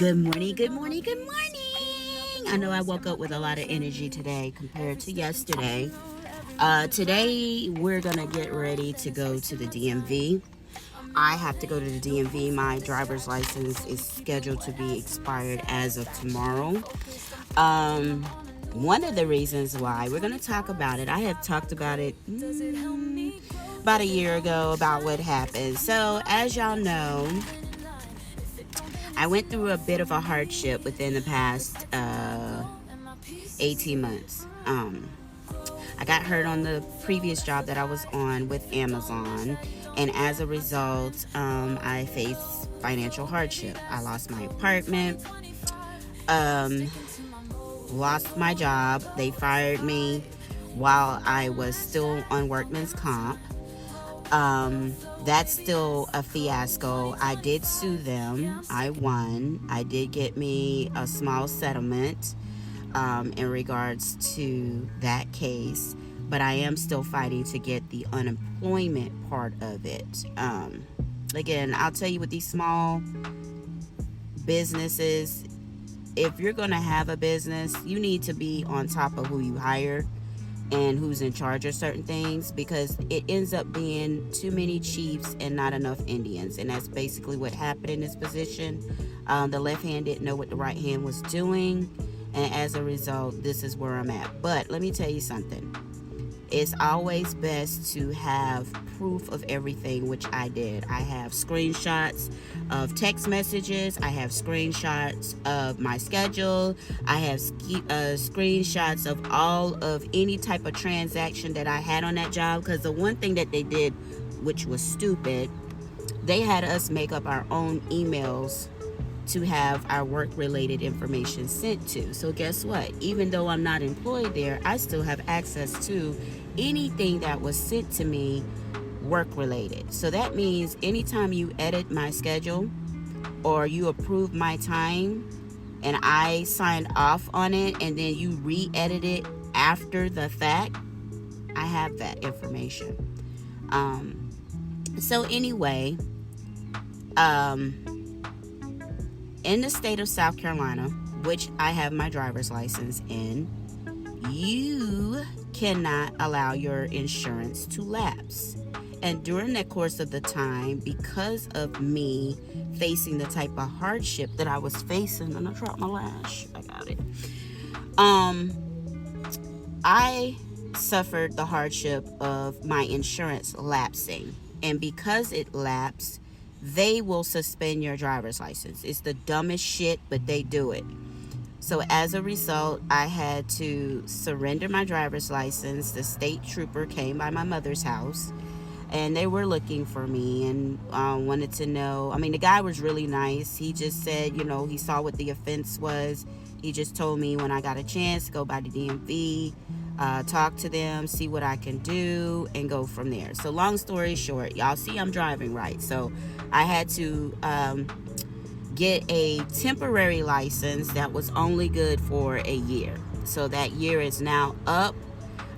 Good morning, good morning, good morning. I know I woke up with a lot of energy today compared to yesterday. Today, we're going to get ready to go to the DMV. I have to go to the DMV. My driver's license is scheduled to be expired as of tomorrow. Um, One of the reasons why we're going to talk about it, I have talked about it about a year ago about what happened. So, as y'all know, I went through a bit of a hardship within the past 18 months. I got hurt on the previous job that I was on with Amazon, and as a result, I faced financial hardship. I lost my apartment, um, lost my job. They fired me while I was still on workman's comp. That's still a fiasco. I did sue them. I won. I did get me a small settlement in regards to that case, but I am still fighting to get the unemployment part of it. Again, I'll tell you with these small businesses, if you're going to have a business, you need to be on top of who you hire and who's in charge of certain things, because it ends up being too many chiefs and not enough Indians. And that's basically what happened in this position. The left hand didn't know what the right hand was doing. And as a result, this is where I'm at. But let me tell you something. It's always best to have proof of everything, which I did. I have screenshots of text messages. I have screenshots of my schedule. I have screenshots of all of any type of transaction that I had on that job. Because the one thing that they did, which was stupid, they had us make up our own emails to have our work-related information sent to. So guess what? Even though I'm not employed there, I still have access to anything that was sent to me work-related. So that means anytime you edit my schedule or you approve my time and I signed off on it and then you re-edit it after the fact, I have that information. So anyway, in the state of South Carolina, which I have my driver's license in, you cannot allow your insurance to lapse. And during that course of the time, because of me facing the type of hardship that I was facing, and I dropped my lash, I got it. I suffered the hardship of my insurance lapsing. And because it lapsed, they will suspend your driver's license. It's the dumbest shit, but they do it. So as a result, I had to surrender my driver's license. The state trooper came by my mother's house and they were looking for me and wanted to know. I mean, the guy was really nice. He just said, he saw what the offense was. He just told me when I got a chance to go by the DMV, talk to them, see what I can do, and go from there. So long story short, y'all see I'm driving right. So I had to get a temporary license that was only good for a year. So that year is now up.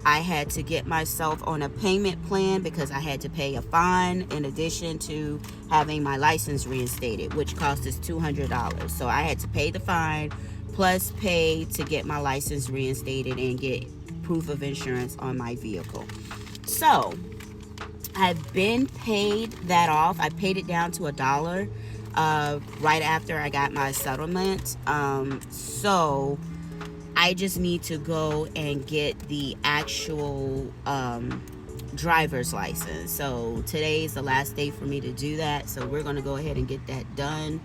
I had to get myself on a payment plan because I had to pay a fine in addition to having my license reinstated, which cost us $200. So I had to pay the fine plus pay to get my license reinstated and get proof of insurance on my vehicle. So I've been paid that off. I paid it down to $1 right after I got my settlement. So I just need to go and get the actual driver's license. So today's the last day for me to do that. So we're going to go ahead and get that done.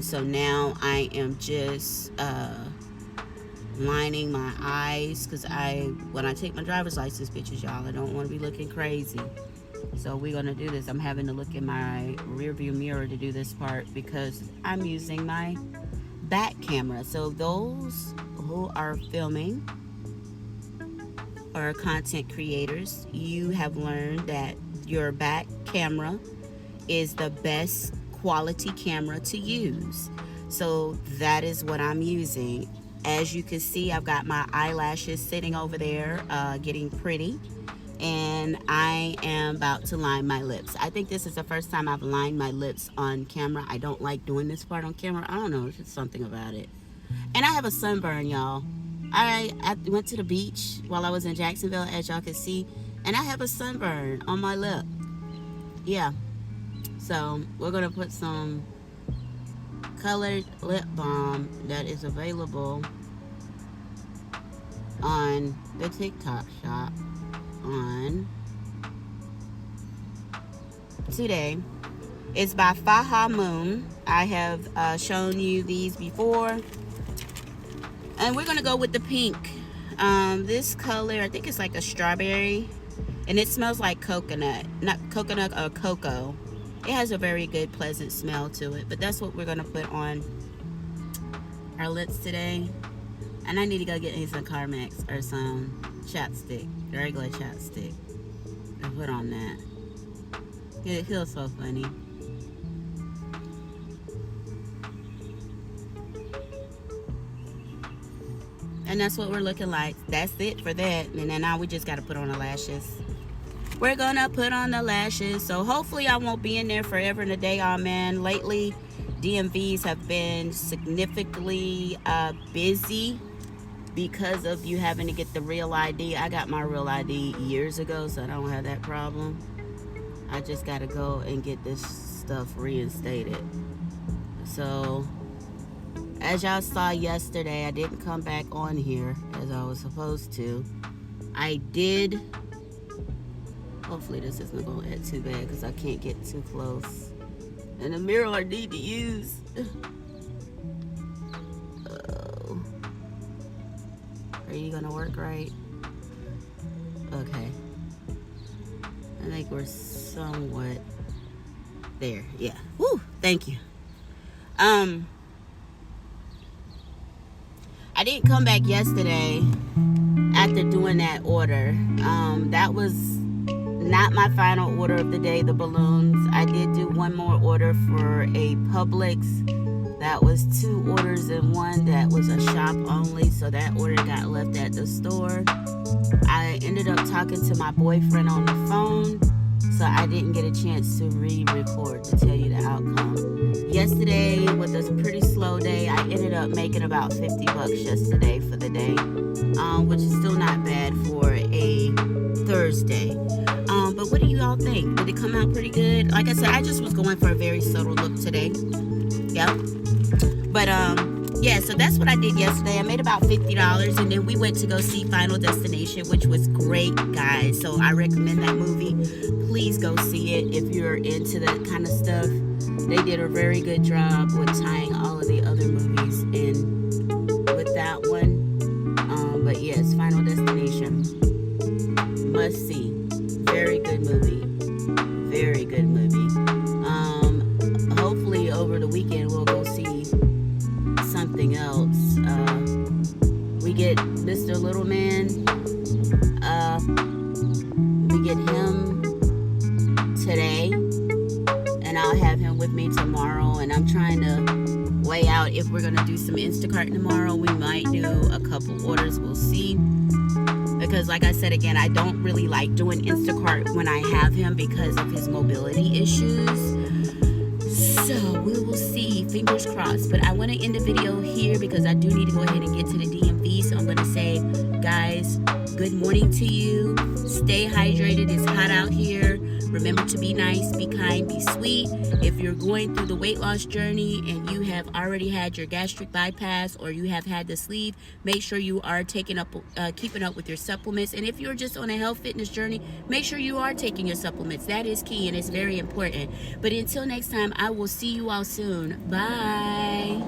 So now I am just lining my eyes because when I take my driver's license pictures, y'all, I don't want to be looking crazy. So we're going to do this. I'm having to look in my rear view mirror to do this part because I'm using my back camera. So those who are filming or content creators, you have learned that your back camera is the best quality camera to use. So that is what I'm using. As you can see, I've got my eyelashes sitting over there getting pretty. and I am about to line my lips. I think this is the first time I've lined my lips on camera. I don't like doing this part on camera. I don't know, it's just something about it. And I have a sunburn, y'all. I went to the beach while I was in Jacksonville, as y'all can see, and I have a sunburn on my lip. Yeah. So we're gonna put some colored lip balm that is available on the TikTok shop on today. It's by Faha Moon. I have shown you these before. And we're gonna go with the pink. This color, I think it's like a strawberry, and it smells like coconut, not coconut or cocoa. It has a very good, pleasant smell to it. But that's what we're gonna put on our lips today. And I need to go get me some Carmex or some chapstick, regular chapstick, and put on that. It feels so funny. And that's what we're looking like. That's it for that. And then now we just got to put on the lashes. We're going to put on the lashes. So hopefully I won't be in there forever and a day. Oh, man. Lately, DMVs have been significantly busy because of you having to get the real ID. I got my real ID years ago, so I don't have that problem. I just got to go and get this stuff reinstated. So as y'all saw yesterday, I didn't come back on here as I was supposed to. I did. Hopefully this isn't going to add too bad because I can't get too close. And the mirror I need to use. Oh. Are you going to work right? Okay. I think we're somewhat there. Yeah. Woo! Thank you. I didn't come back yesterday after doing that order. That was not my final order of the day, the balloons. I did do one more order for a Publix. That was 2 orders in one. That was a shop only, so that order got left at the store. I ended up talking to my boyfriend on the phone, so I didn't get a chance to re-record to tell you the outcome. Yesterday was a pretty slow day. I ended up making about $50 yesterday for the day, which is still not bad for a Thursday. But what do you all think? Did it come out pretty good? Like I said, I just was going for a very subtle look today. Yep. But yeah, so that's what I did yesterday. I made about $50, and then we went to go see Final Destination, which was great, guys. So I recommend that movie. Please go see it if you're into that kind of stuff. They did a very good job with tying all of the other movies in with that one. But yes, Final Destination, must see. Very good movie. Very good movie. Hopefully over the weekend we'll go see something else. We get Mr. Little Man. We get him today, and I'll have him with me tomorrow. And I'm trying to weigh out if we're gonna do some Instacart tomorrow. We might do a couple orders. We'll see. Because like I said again, I don't really like doing Instacart when I have him because of his mobility issues. So we will see, fingers crossed. But I want to end the video here because I do need to go ahead and get to the DMV. So I'm going to say, guys, good morning to you. Stay hydrated. It's hot out here. Remember to be nice, be kind, be sweet. If you're going through the weight loss journey and you have already had your gastric bypass or you have had the sleeve, make sure you are keeping up with your supplements. And if you're just on a health fitness journey, make sure you are taking your supplements. That is key and it's very important. But until next time, I will see you all soon. Bye.